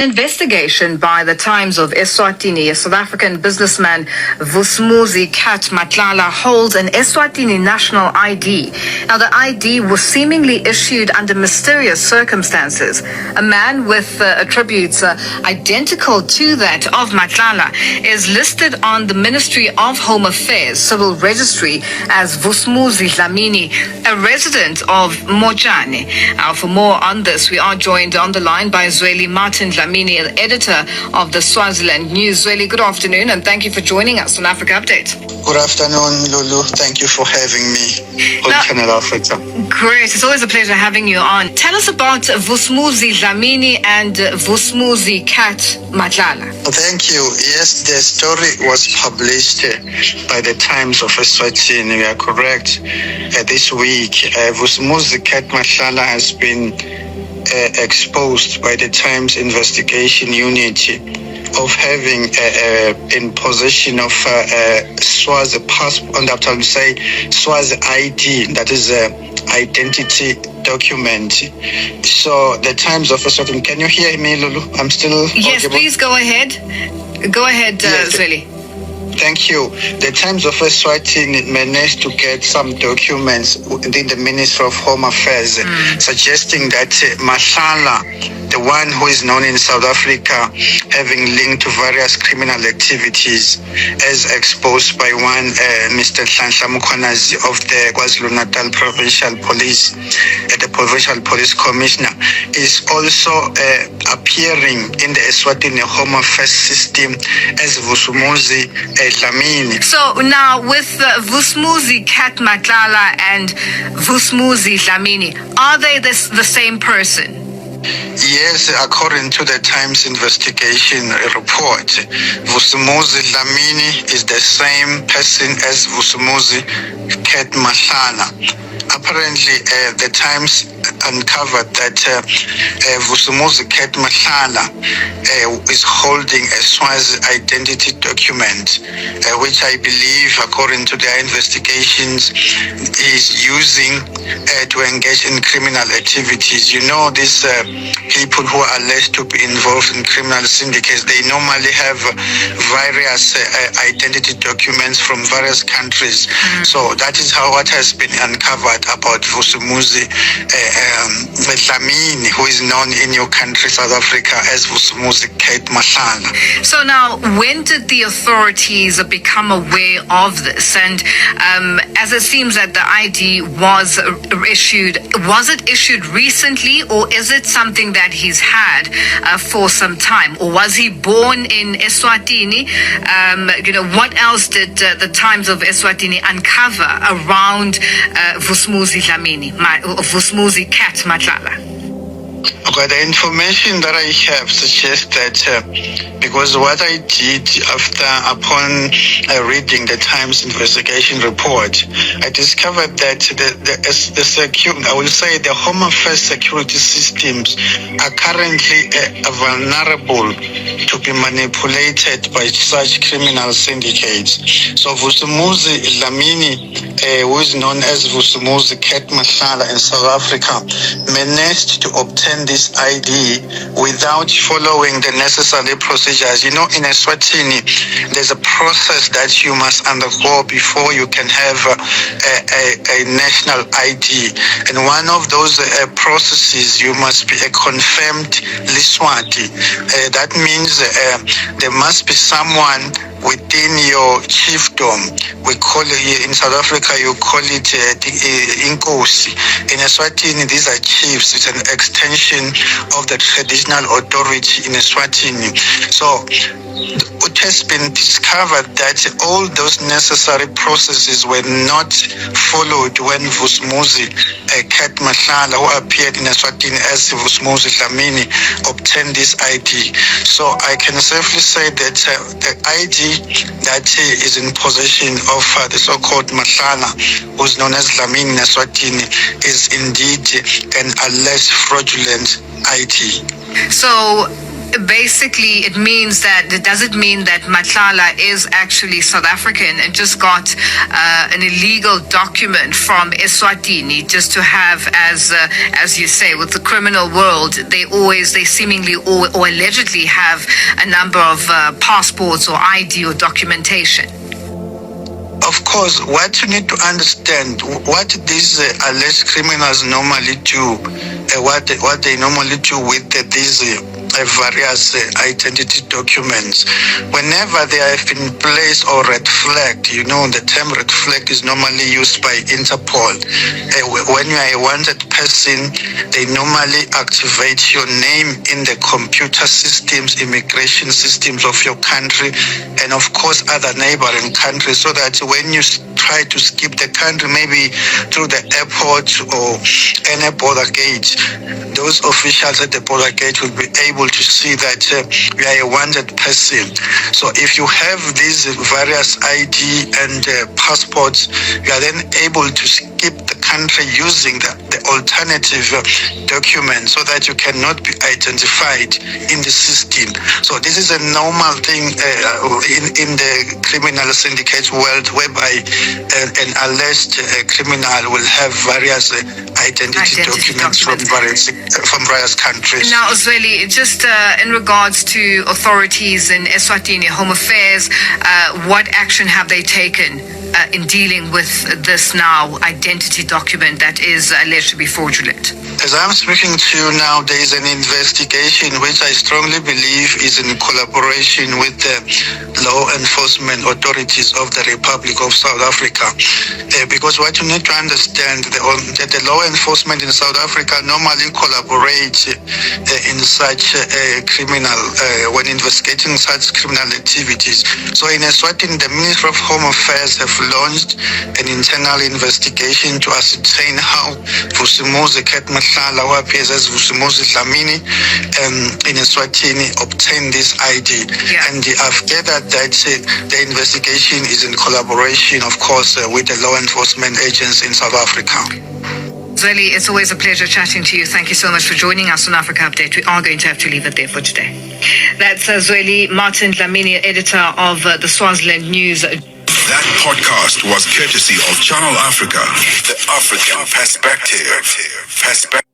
Investigation by the Times of Eswatini, a South African businessman, VUSI CAT MATLALA, holds an Eswatini national ID. Now, the ID was seemingly issued under mysterious circumstances. A man with attributes identical to that of MATLALA is listed on the Ministry of Home Affairs Civil Registry as VUSI Dlamini, a resident of Mojane. Now, for more on this, we are joined on the line by Martin Dlamini, editor of the Swaziland News. Zweli, good afternoon, and thank you for joining us on Africa Update. Good afternoon, Lulu. Thank you for having me on Channel Africa. Great. It's always a pleasure having you on. Tell us about VUSI Dlamini and VUSI CAT MATLALA. Thank you. Yes, the story was published by the Times of Eswatini. We are correct. This week, VUSI CAT MATLALA has been exposed by the Times Investigation Unit of having in possession of Swazi passport, and after we say Swazi ID, that is identity document. So the Times of Eswatini, can you hear me, Lulu? I'm still Yes, audible? Please go ahead. Go ahead, Yes. Zweli. Thank you. The Times of Eswatini managed to get some documents within the Ministry of Home Affairs suggesting that MATLALA, the one who is known in South Africa having linked to various criminal activities as exposed by one Mr. Hlanhla Mukhwanazi of the KwaZulu-Natal Provincial Police, the Provincial Police Commissioner, is also appearing in the Eswatini Home Affairs system as VUSI Dlamini. So now with VUSI CAT MATLALA and VUSI Dlamini, are they the same person? Yes, according to the Times investigation report, VUSI Dlamini is the same person as VUSI CAT MATLALA. Apparently, the Times uncovered that VUSI CAT MATLALA is holding a Swazi identity document, which I believe, according to their investigations, is using to engage in criminal activities. You know, these people who are alleged to be involved in criminal syndicates, they normally have various identity documents from various countries. So that is how what has been uncovered about VUSI Dlamini, who is known in your country, South Africa, as VUSI CAT MATLALA. So now, when did the authorities become aware of this? And as it seems that the ID was it issued recently, or is it something that he's had for some time? Or was he born in Eswatini? What else did the Times of Eswatini uncover around VUSI Dlamini, VUSI CAT MATLALA? Okay, the information that I have suggests that because what I did upon reading the Times investigation report, I discovered that the Home Affairs security systems are currently vulnerable to be manipulated by such criminal syndicates. So VUSI Dlamini, who is known as VUSI CAT MATLALA in South Africa, managed to obtain this ID without following the necessary procedures. You know, in Eswatini, there's a process that you must undergo before you can have a national ID. And one of those processes, you must be a confirmed Liswati. That means there must be someone within your chiefdom. We call it, in South Africa, you call it Inkosi. In Eswatini, these are chiefs. It's an extension of the traditional authority in Eswatini. So it has been discovered that all those necessary processes were not followed when VUSI CAT MATLALA, who appeared in Eswatini as VUSI Dlamini, obtained this ID. So I can safely say that the ID that is in possession of the so-called MATLALA, who's known as Dlamini in Eswatini, is indeed an alleged fraudulent ID. So Basically, does it mean that Matlala is actually South African and just got an illegal document from Eswatini just to have, as you say, with the criminal world, they seemingly or allegedly have a number of passports or ID or documentation? Of course, what you need to understand, what these alleged criminals normally do, what they normally do with these various identity documents, whenever they have been placed or red flagged, the term red flag is normally used by Interpol. When you are a wanted person, they normally activate your name in the computer systems, immigration systems of your country, and of course other neighboring countries, so that when you try to skip the country, maybe through the airport or any border gate, those officials at the border gate will be able to see that you are a wanted person. So if you have these various ID and passports, you are then able to skip the country using the alternative document so that you cannot be identified in the system. So this is a normal thing in the criminal syndicate world, whereby an alleged criminal will have various identity documents from various countries. Now, Zweli, just in regards to authorities in Eswatini, Home Affairs, what action have they taken in dealing with this now identity document that is alleged to be fraudulent? As I'm speaking to you now, there is an investigation which I strongly believe is in collaboration with the law enforcement authorities of the Republic of South Africa. Because what you need to understand, that the law enforcement in South Africa normally collaborate in such criminal, when investigating such criminal activities. So in Eswatini, the Ministry of Home Affairs have launched an internal investigation to ascertain how VUSI CAT MATLALA, who appears as VUSI Dlamini, in Eswatini, obtained this ID. Yeah. And I've gathered that the investigation is in collaboration, of course, with the law enforcement agents in South Africa. Zweli, it's always a pleasure chatting to you. Thank you so much for joining us on Africa Update. We are going to have to leave it there for today. That's Zweli Martin Dlamini, editor of the Swaziland News. That podcast was courtesy of Channel Africa, the African perspective.